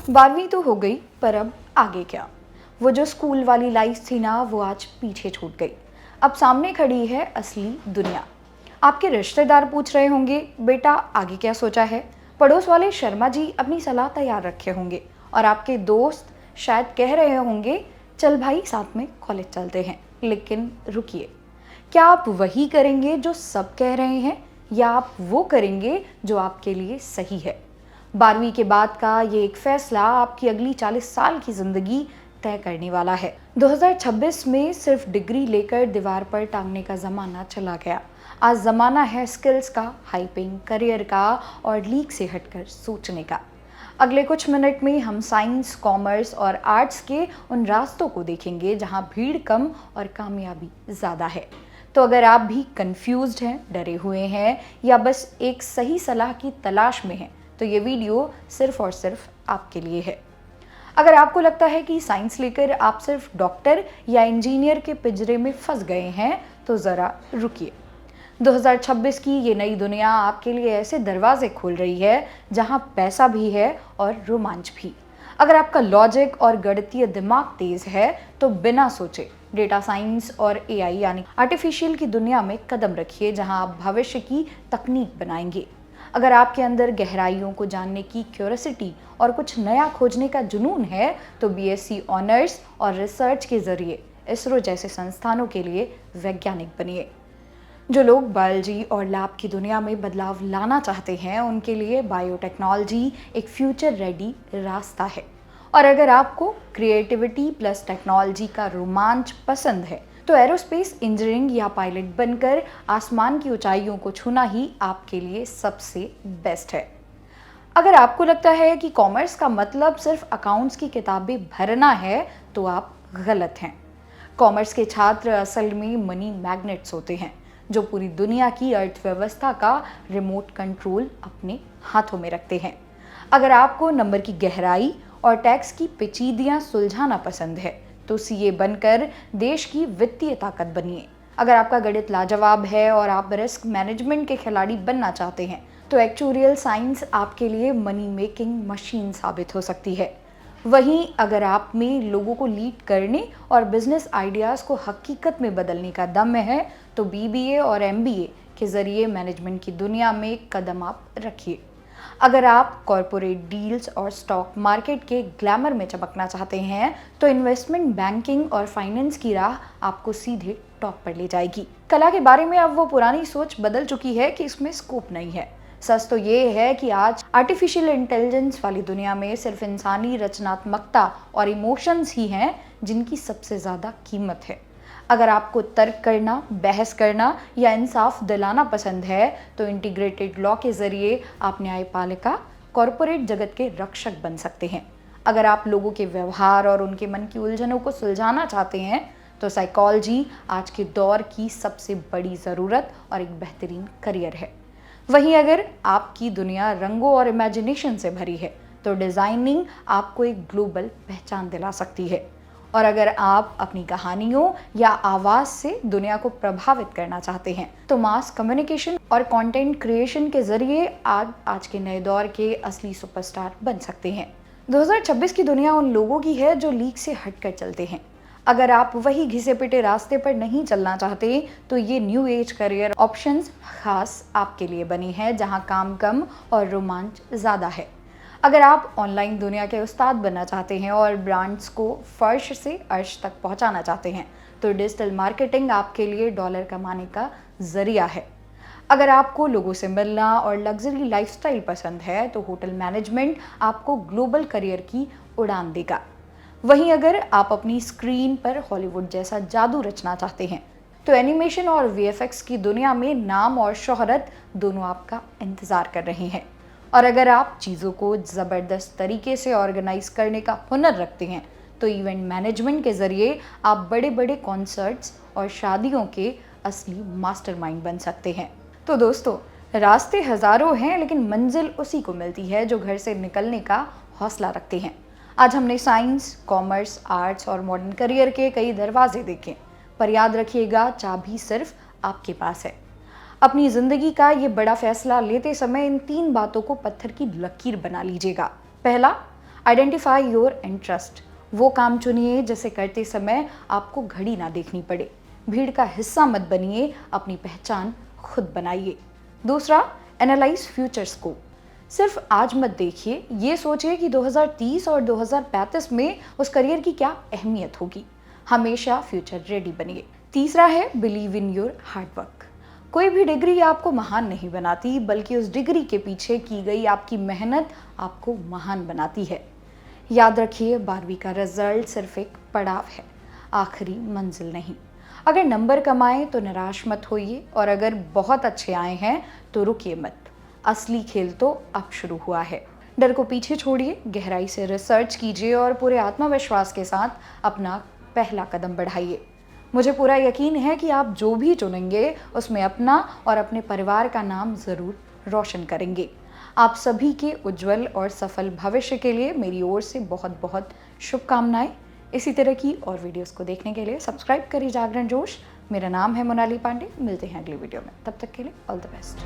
12वीं तो हो गई, पर अब आगे क्या? वो जो स्कूल वाली लाइफ थी ना, वो आज पीछे छूट गई। अब सामने खड़ी है असली दुनिया। आपके रिश्तेदार पूछ रहे होंगे, बेटा आगे क्या सोचा है? पड़ोस वाले शर्मा जी अपनी सलाह तैयार रखे होंगे और आपके दोस्त शायद कह रहे होंगे, चल भाई साथ में कॉलेज चलते हैं। लेकिन रुकिए, क्या आप वही करेंगे जो सब कह रहे हैं, या आप वो करेंगे जो आपके लिए सही है? 12वीं के बाद का ये एक फैसला आपकी अगली 40 साल की जिंदगी तय करने वाला है। 2026 में सिर्फ डिग्री लेकर दीवार पर टांगने का जमाना चला गया। आज जमाना है स्किल्स का, हाइपिंग करियर का और लीक से हटकर सोचने का। अगले कुछ मिनट में हम साइंस, कॉमर्स और आर्ट्स के उन रास्तों को देखेंगे जहां भीड़ कम और कामयाबी ज़्यादा है। तो अगर आप भी कंफ्यूज्ड हैं, डरे हुए हैं या बस एक सही सलाह की तलाश में हैं, तो ये वीडियो सिर्फ और सिर्फ आपके लिए है। अगर आपको लगता है कि साइंस लेकर आप सिर्फ डॉक्टर या इंजीनियर के पिंजरे में फंस गए हैं, तो ज़रा रुकिए। 2026 की ये नई दुनिया आपके लिए ऐसे दरवाजे खोल रही है जहां पैसा भी है और रोमांच भी। अगर आपका लॉजिक और गणितीय दिमाग तेज है, तो बिना सोचे डेटा साइंस और एआई यानी आर्टिफिशियल की दुनिया में कदम रखिए, जहां आप भविष्य की तकनीक बनाएंगे। अगर आपके अंदर गहराइयों को जानने की क्यूरियोसिटी और कुछ नया खोजने का जुनून है, तो बीएससी ऑनर्स और रिसर्च के जरिए इसरो जैसे संस्थानों के लिए वैज्ञानिक बनिए। जो लोग बायोलॉजी और लैब की दुनिया में बदलाव लाना चाहते हैं, उनके लिए बायोटेक्नोलॉजी एक फ्यूचर रेडी रास्ता है। और अगर आपको क्रिएटिविटी प्लस टेक्नोलॉजी का रोमांच पसंद है, तो एरोस्पेस इंजीनियरिंग या पायलट बनकर आसमान की ऊंचाइयों को छूना ही आपके लिए सबसे बेस्ट है। अगर आपको लगता है कि कॉमर्स का मतलब सिर्फ अकाउंट्स की किताबें भरना है, तो आप गलत हैं। कॉमर्स के छात्र असल में मनी मैग्नेट्स होते हैं, जो पूरी दुनिया की अर्थव्यवस्था का रिमोट कंट्रोल अपने हाथों में रखते हैं। अगर आपको नंबर की गहराई और टैक्स की पेचीदियां सुलझाना पसंद है, तो सीए बनकर देश की वित्तीय ताकत बनिए। अगर आपका गणित लाजवाब है और आप रिस्क मैनेजमेंट के खिलाड़ी बनना चाहते हैं, तो एक्चुरियल साइंस आपके लिए मनी मेकिंग मशीन साबित हो सकती है। वहीं अगर आप में लोगों को लीड करने और बिजनेस आइडियाज़ को हकीकत में बदलने का दम है, तो बीबीए और एमबीए के जरिए मैनेजमेंट की दुनिया में एक कदम आप रखिए। अगर आप कॉरपोरेट डील्स और स्टॉक मार्केट के ग्लैमर में चमकना चाहते हैं, तो इन्वेस्टमेंट बैंकिंग और फाइनेंस की राह आपको सीधे टॉप पर ले जाएगी। कला के बारे में अब वो पुरानी सोच बदल चुकी है कि इसमें स्कोप नहीं है। सच तो ये है कि आज आर्टिफिशियल इंटेलिजेंस वाली दुनिया में सिर्फ इंसानी रचनात्मकता और इमोशंस ही हैं जिनकी सबसे ज़्यादा कीमत है। अगर आपको तर्क करना, बहस करना या इंसाफ दिलाना पसंद है, तो इंटीग्रेटेड लॉ के जरिए आप न्यायपालिका, कॉरपोरेट जगत के रक्षक बन सकते हैं। अगर आप लोगों के व्यवहार और उनके मन की उलझनों को सुलझाना चाहते हैं, तो साइकोलॉजी आज के दौर की सबसे बड़ी ज़रूरत और एक बेहतरीन करियर है। वहीं अगर आपकी दुनिया रंगों और इमेजिनेशन से भरी है, तो डिज़ाइनिंग आपको एक ग्लोबल पहचान दिला सकती है। और अगर आप अपनी कहानियों या आवाज़ से दुनिया को प्रभावित करना चाहते हैं, तो मास कम्युनिकेशन और कंटेंट क्रिएशन के जरिए आज के नए दौर के असली सुपरस्टार बन सकते हैं। 2026 की दुनिया उन लोगों की है जो लीक से हटकर चलते हैं। अगर आप वही घिसे पिटे रास्ते पर नहीं चलना चाहते, तो ये न्यू एज करियर ऑप्शंस खास आपके लिए बनी है, जहां काम कम और रोमांच ज़्यादा है। अगर आप ऑनलाइन दुनिया के उस्ताद बनना चाहते हैं और ब्रांड्स को फर्श से अर्श तक पहुंचाना चाहते हैं, तो डिजिटल मार्केटिंग आपके लिए डॉलर कमाने का जरिया है। अगर आपको लोगों से मिलना और लग्जरी लाइफस्टाइल पसंद है, तो होटल मैनेजमेंट आपको ग्लोबल करियर की उड़ान देगा। वहीं अगर आप अपनी स्क्रीन पर हॉलीवुड जैसा जादू रचना चाहते हैं, तो एनिमेशन और वीएफएक्स की दुनिया में नाम और शोहरत दोनों आपका इंतज़ार कर रहे हैं। और अगर आप चीज़ों को ज़बरदस्त तरीके से ऑर्गेनाइज करने का हुनर रखते हैं, तो इवेंट मैनेजमेंट के ज़रिए आप बड़े बड़े कॉन्सर्ट्स और शादियों के असली मास्टरमाइंड बन सकते हैं। तो दोस्तों, रास्ते हज़ारों हैं, लेकिन मंजिल उसी को मिलती है जो घर से निकलने का हौसला रखते हैं। आज हमने साइंस, कॉमर्स, आर्ट्स और मॉडर्न करियर के कई दरवाजे देखे, पर याद रखिएगा, चाबी सिर्फ आपके पास है। अपनी ज़िंदगी का ये बड़ा फैसला लेते समय इन 3 बातों को पत्थर की लकीर बना लीजिएगा। पहला, आइडेंटिफाई योर इंटरेस्ट, वो काम चुनिए जिसे करते समय आपको घड़ी ना देखनी पड़े। भीड़ का हिस्सा मत बनिए, अपनी पहचान खुद बनाइए। दूसरा, एनालाइज फ्यूचर्स को। सिर्फ आज मत देखिए, ये सोचिए कि 2030 और 2035 में उस करियर की क्या अहमियत होगी। हमेशा फ्यूचर रेडी बनिए। तीसरा है बिलीव इन योर हार्डवर्क। कोई भी डिग्री आपको महान नहीं बनाती, बल्कि उस डिग्री के पीछे की गई आपकी मेहनत आपको महान बनाती है। याद रखिए, 12वीं का रिजल्ट सिर्फ एक पड़ाव है, आखिरी मंजिल नहीं। अगर नंबर कम आए तो निराश मत होइए, और अगर बहुत अच्छे आए हैं तो रुकिए मत। असली खेल तो अब शुरू हुआ है। डर को पीछे छोड़िए, गहराई से रिसर्च कीजिए और पूरे आत्मविश्वास के साथ अपना पहला कदम बढ़ाइए। मुझे पूरा यकीन है कि आप जो भी चुनेंगे उसमें अपना और अपने परिवार का नाम ज़रूर रोशन करेंगे। आप सभी के उज्जवल और सफल भविष्य के लिए मेरी ओर से बहुत बहुत शुभकामनाएं। इसी तरह की और वीडियोस को देखने के लिए सब्सक्राइब करिए जागरण जोश। मेरा नाम है मोनाली पांडे। मिलते हैं अगली वीडियो में, तब तक के लिए ऑल द बेस्ट।